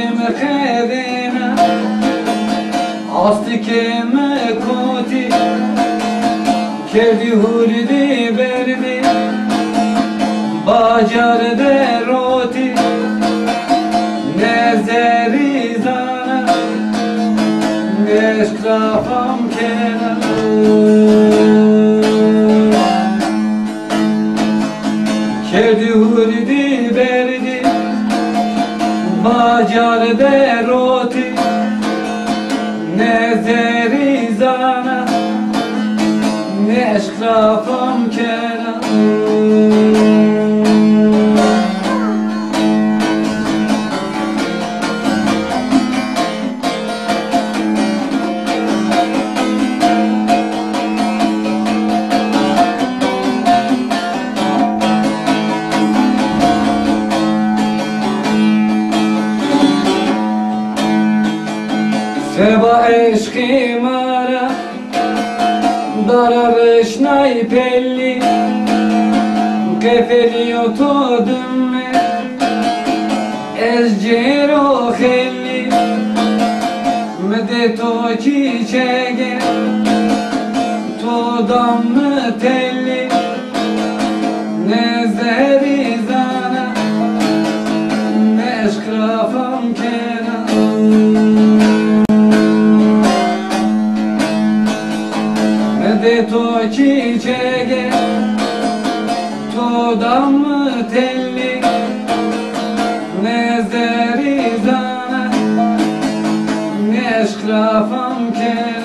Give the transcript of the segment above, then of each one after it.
مخدنا عاستكم كوتي كردي هولدي بردي باجار دروتي نزري زانا نشكرافم كنا كردي هولدي بردي باجار دروتي نزري زانا نشكرافم كنا سبا عشقی مرا دارش نای پلی قفلی و تو دمه از جیرو خیلی مده تو چی چگه تو دم تلی نزهری زنه نشکرافم کنه مده تو چی چگه تو دم تلی نزهری زنه نشکرافم کنه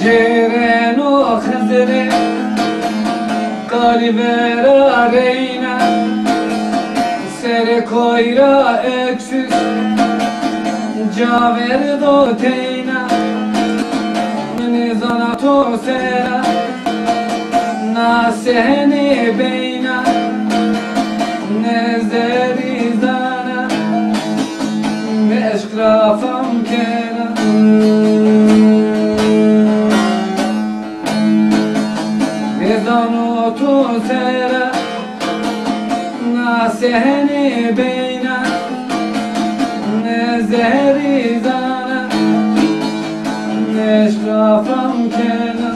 جرن و خزره قلبرا رینا سر کویرا اکسس جاور دو تینا من زنا تو سرا ناسهنی بینا نزری زنا مشکرافم کنا نزانو تو سرا ناسهنی بینا نزهری زانا نشرافم کنا